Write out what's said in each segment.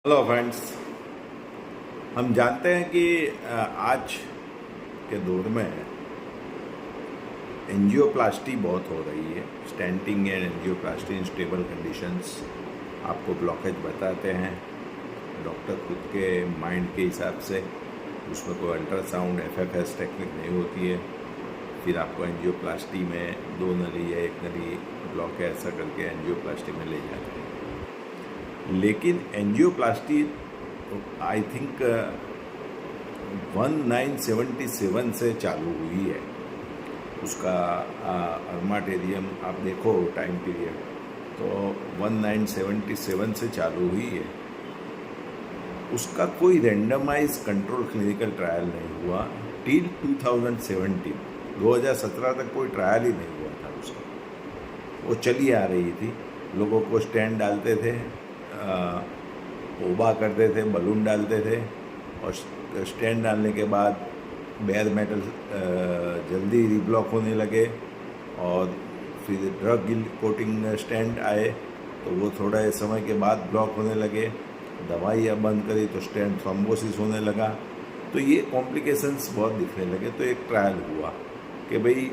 Hello friends. हम जानते हैं कि आज के दौर में एंजियोप्लास्टी बहुत हो रही है। Stenting and angioplasty in stable conditions आपको ब्लॉकेज बताते हैं डॉक्टर खुद के माइंड के हिसाब से। उसमें कोई अल्ट्रासाउंड एफएफएस टेक्निक नहीं होती है। फिर आपको एंजियोप्लास्टी में 2 नली या 1 नली ब्लॉक है ऐसा करके एंजियोप्लास्टी में ले जाते हैं। लेकिन एंजियोप्लास्टी आई थिंक 1977 से चालू हुई है। उसका अर्माटेरियम आप देखो टाइम पीरियड तो 1977 से चालू हुई है। उसका कोई रेंडमाइज कंट्रोल क्लिनिकल ट्रायल नहीं हुआ टिल 2017 तक कोई ट्रायल ही नहीं हुआ था उसका। वो चली आ रही थी, लोगों को स्टैंड डालते थे, ओबा करते थे, बलून डालते थे और स्टैंड डालने के बाद बेयर मेटल जल्दी रिब्लॉक होने लगे और फिर ड्रग कोटिंग स्टैंड आए तो वो थोड़ा समय के बाद ब्लॉक होने लगे। दवाइयाँ बंद करी तो स्टैंड थ्रोम्बोसिस होने लगा। तो ये कॉम्प्लिकेशंस बहुत दिखने लगे। तो एक ट्रायल हुआ कि भाई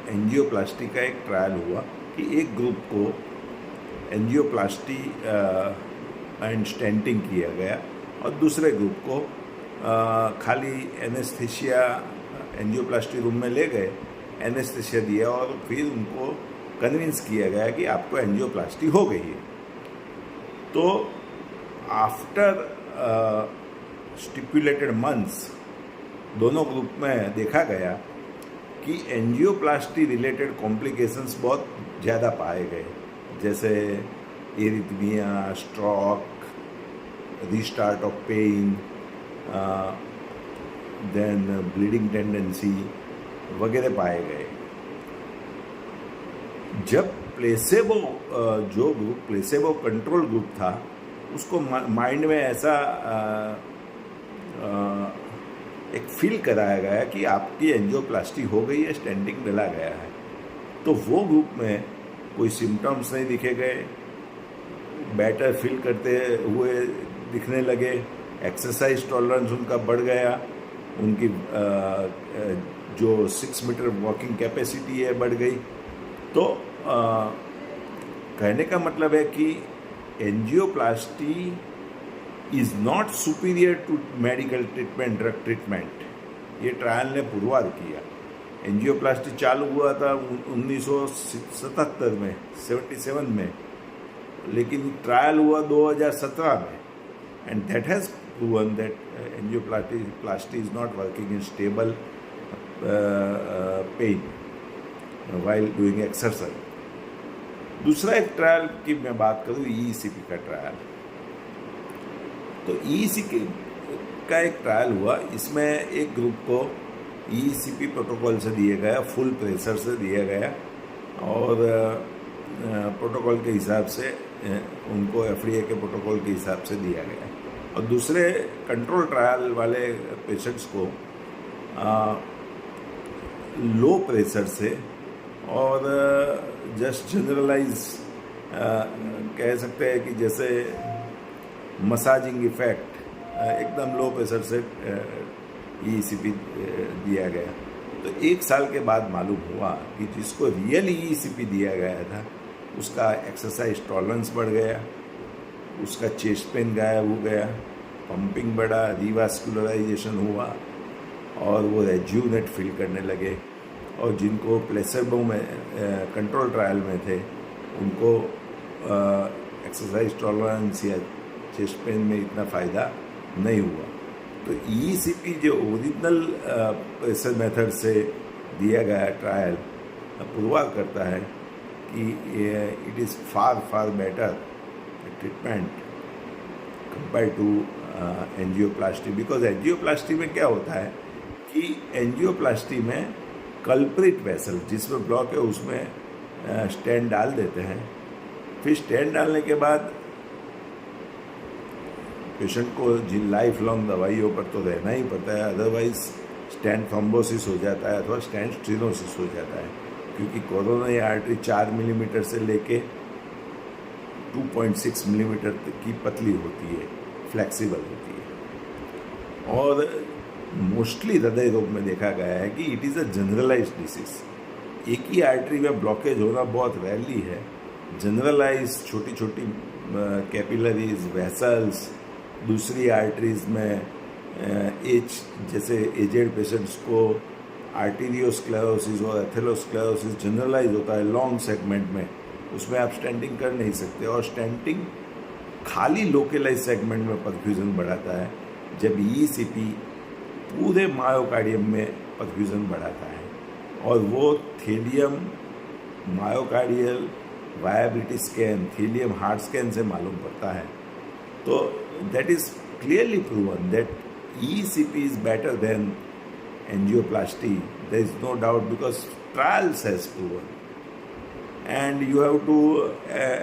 एंजियोप्लास्टी का एक ट्रायल हुआ कि एक ग्रुप को एंजियोप्लास्टी एंड स्टेंटिंग किया गया और दूसरे ग्रुप को खाली एनेस्थीसिया एंजियोप्लास्टी रूम में ले गए, एनेस्थीसिया दिया और फिर उनको कन्विंस किया गया कि आपको एंजियोप्लास्टी हो गई है। तो आफ्टर स्टिपुलेटेड मंथ्स दोनों ग्रुप में देखा गया कि एंजियोप्लास्टी रिलेटेड कॉम्प्लिकेशंस बहुत ज़्यादा पाए गए, जैसे arrhythmia, stroke, restart of pain, then bleeding tendency वगैरह पाए गए। जब प्लेसेबो जो ग्रुप प्लेसेबो कंट्रोल ग्रुप था उसको माइंड में ऐसा एक फील कराया गया कि आपकी एंजियोप्लास्टी हो गई है, स्टेंटिंग डला गया है। तो वो ग्रुप में कोई सिम्टम्स नहीं दिखे गए, बेटर फील करते हुए दिखने लगे, एक्सरसाइज टॉलरेंस उनका बढ़ गया, उनकी जो 6 मीटर वॉकिंग कैपेसिटी है बढ़ गई। तो कहने का मतलब है कि angioplasty is not superior to medical treatment, drug treatment. ये ट्रायल ने पुरवार किया। एंजियोप्लास्टी चालू हुआ था 1977 में, 77 में, लेकिन ट्रायल हुआ 2017 में and that has proven that angioplasty is not working in stable pain while doing exercise. दूसरा एक ट्रायल की मैं बात करूँ, ईईसीपी का ट्रायल। तो ईईसीपी का एक ट्रायल हुआ, इसमें एक ग्रुप को ईईसीपी प्रोटोकॉल से दिया गया, फुल प्रेशर से दिया गया और प्रोटोकॉल के हिसाब से उनको एफडीए के प्रोटोकॉल के हिसाब से दिया गया। और दूसरे कंट्रोल ट्रायल वाले पेशेंट्स को लो प्रेशर से और जस्ट जनरलाइज कह सकते हैं कि जैसे मसाजिंग इफेक्ट, एकदम लो प्रेशर से ईईसीपी दिया गया। तो 1 साल के बाद मालूम हुआ कि जिसको रियल ईईसीपी दिया गया था उसका एक्सरसाइज टॉलरेंस बढ़ गया, उसका चेस्ट पेन गायब हो गया, पंपिंग बढ़ा, रिवास्कुलराइजेशन हुआ और वो रेज्यूनेट फील करने लगे। और जिनको प्लेसेबो में कंट्रोल ट्रायल में थे उनको एक्सरसाइज टॉलरेंस या चेस्ट पेन में इतना फ़ायदा नहीं हुआ। तो ईईसीपी जो ओरिजिनल प्रेशर मेथड से दिया गया ट्रायल पुरवार करता है कि it is far better treatment compare to angioplasty. Because angioplasty में क्या होता है कि एंजियोप्लास्टी में कल्प्रिट वेसल जिसमें ब्लॉक है उसमें स्टेंट डाल देते हैं। फिर स्टेंट डालने के बाद पेशेंट को जिन लाइफ लॉन्ग दवाइयों पर तो रहना ही पड़ता है, अदरवाइज स्टेंट थ्रोम्बोसिस हो जाता है अथवा स्टेंट स्टेनोसिस हो जाता है। क्योंकि कोरोनरी आर्टरी 4 मिलीमीटर से लेके 2.6 मिलीमीटर की पतली होती है, फ्लेक्सिबल होती है। और मोस्टली हृदय रोग में देखा गया है कि it is a generalized disease. एक ही आर्टरी में ब्लॉकेज होना बहुत रेयरली है। जनरलाइज छोटी छोटी कैपिलरीज, वेसल्स, दूसरी आर्टरीज में एज जैसे एजेड पेशेंट्स को आर्टीरियोस्क्लेरोसिस और एथेरोस्क्लेरोसिस जनरलाइज होता है लॉन्ग सेगमेंट में, उसमें आप स्टेंटिंग कर नहीं सकते। और स्टेंटिंग खाली लोकलाइज सेगमेंट में परफ्यूजन बढ़ाता है, जब ईसीपी पूरे मायोकार्डियम में परफ्यूजन बढ़ाता है। और वो thallium myocardial viability scan, thallium heart scan से मालूम पड़ता है। तो that is clearly proven that ECP is better than angioplasty. There is no doubt because trials has proven. And you have to,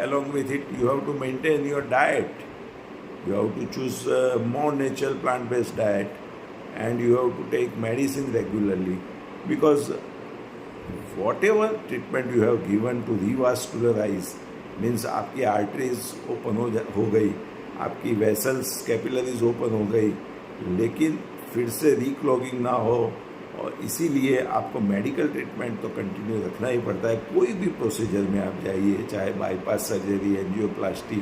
along with it, you have to maintain your diet. You have to choose more natural plant-based diet, and you have to take medicine regularly, because whatever treatment you have given to revascularize means आपकी arteries open हो गई, आपकी vessels capillaries open हो गई, लेकिन फिर से रिक्लॉगिंग ना हो। और इसीलिए आपको मेडिकल ट्रीटमेंट तो कंटिन्यू रखना ही पड़ता है। कोई भी प्रोसीजर में आप जाइए, चाहे बाईपास सर्जरी, एंजियोप्लास्टी,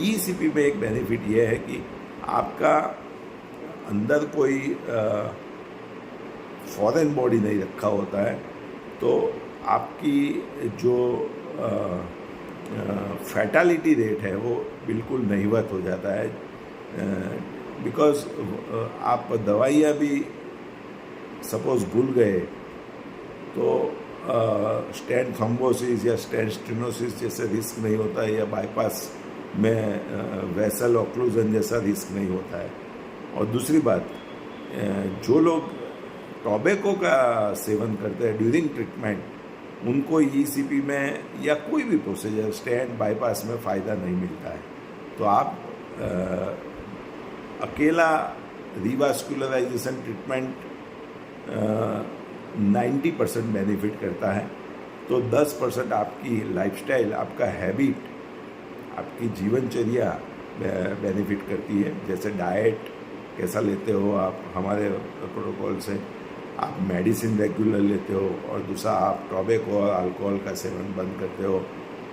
ईसीपी में एक बेनिफिट ये है कि आपका अंदर कोई फॉरेन बॉडी नहीं रखा होता है, तो आपकी जो फैटालिटी रेट है वो बिल्कुल नहिवत हो जाता है। बिकॉज आप दवाइयाँ भी सपोज भूल गए तो स्टेंट थ्रोम्बोसिस या स्टेंट स्टेनोसिस जैसे रिस्क नहीं होता है, या बाईपास में वेसल ऑक्लूजन जैसा रिस्क नहीं होता है। और दूसरी बात, जो लोग टॉबैको का सेवन करते हैं ड्यूरिंग ट्रीटमेंट, उनको ईसीपी में या कोई भी प्रोसीजर स्टेंट बाईपास में फ़ायदा नहीं मिलता है। तो आप अकेला रिवास्कुलराइजेशन ट्रीटमेंट 90% बेनिफिट करता है, तो 10% आपकी लाइफस्टाइल, आपका हैबिट, आपकी जीवनचर्या बेनिफिट करती है। जैसे डाइट कैसा लेते हो आप, हमारे प्रोटोकॉल से आप मेडिसिन रेगुलर लेते हो, और दूसरा आप टॉबैको और अल्कोहल का सेवन बंद करते हो,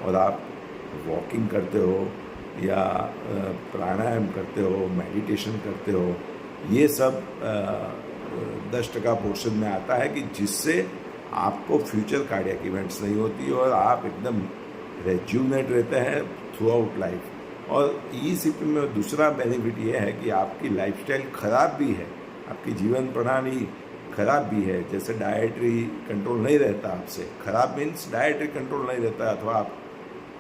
और आप वॉकिंग करते हो या प्राणायाम करते हो, मेडिटेशन करते हो। ये सब 10% पोर्शन में आता है कि जिससे आपको फ्यूचर कार्डियक इवेंट्स नहीं होती और आप एकदम रेज्यूनेट रहते हैं थ्रू आउट लाइफ। और ईसीपी में दूसरा बेनिफिट ये है कि आपकी लाइफस्टाइल खराब भी है, आपकी जीवन प्रणाली खराब भी है। जैसे डाइटरी कंट्रोल नहीं रहता आपसे, खराब मीन्स डाइटरी कंट्रोल नहीं रहता, अथवा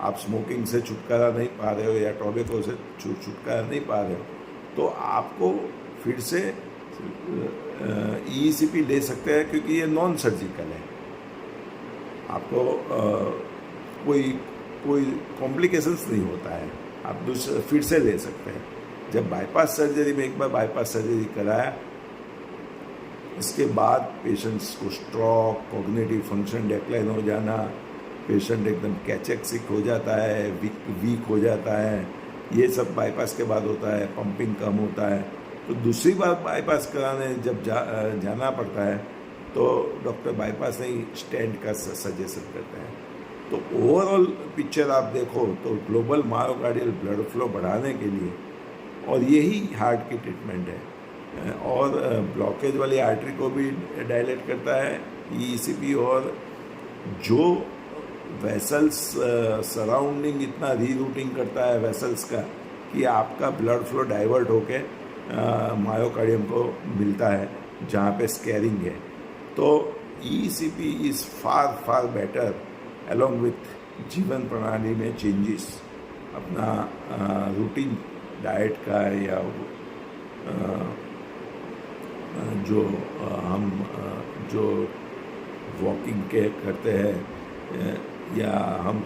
आप स्मोकिंग से छुटकारा नहीं पा रहे हो या टॉबैको से छुटकारा नहीं पा रहे हो, तो आपको फिर से ईसीपी ले सकते हैं, क्योंकि ये नॉन सर्जिकल है। आपको कोई कॉम्प्लिकेशंस नहीं होता है, आप दूसरा फिर से ले सकते हैं। जब बाईपास सर्जरी में एक बार बाईपास सर्जरी कराया, इसके बाद पेशेंट्स को स्ट्रोक, कॉग्निटिव फंक्शन डिक्लाइन हो जाना, पेशेंट एकदम कैचेक्सिक हो जाता है, वीक हो जाता है, ये सब बाईपास के बाद होता है। पंपिंग कम होता है, तो दूसरी बार बाईपास कराने जब जाना पड़ता है तो डॉक्टर बाईपास नहीं स्टेंट का सजेशन करते हैं। तो ओवरऑल पिक्चर आप देखो तो ग्लोबल मायोकार्डियल ब्लड फ्लो बढ़ाने के लिए, और यही हार्ट की ट्रीटमेंट है, और ब्लॉकेज वाली आर्टरी को भी डायलेट करता है ईसीपी, और जो वेसल्स सराउंडिंग इतना रीरूटिंग करता है वेसल्स का कि आपका ब्लड फ्लो डाइवर्ट होके मायोकार्डियम को मिलता है जहाँ पे स्कैरिंग है। तो ECP is far better along with जीवन प्रणाली में चेंजेस, अपना रूटीन डाइट का या जो वॉकिंग के करते हैं, या हम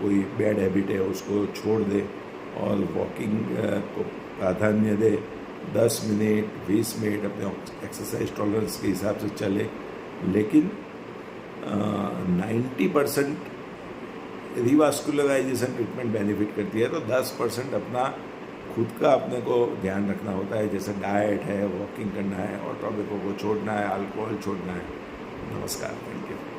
कोई बैड हैबिट है उसको छोड़ दें और वॉकिंग को प्राधान्य दे। 10 मिनट 20 मिनट अपने एक्सरसाइज टॉलरेंस के हिसाब से चले, लेकिन 90% रिवास्कुलराइजेशन ट्रीटमेंट बेनिफिट करती है। तो 10% अपना खुद का अपने को ध्यान रखना होता है, जैसे डाइट है, वॉकिंग करना है और टॉबैको को छोड़ना है, अल्कोहल छोड़ना है। नमस्कार, थैंक यू।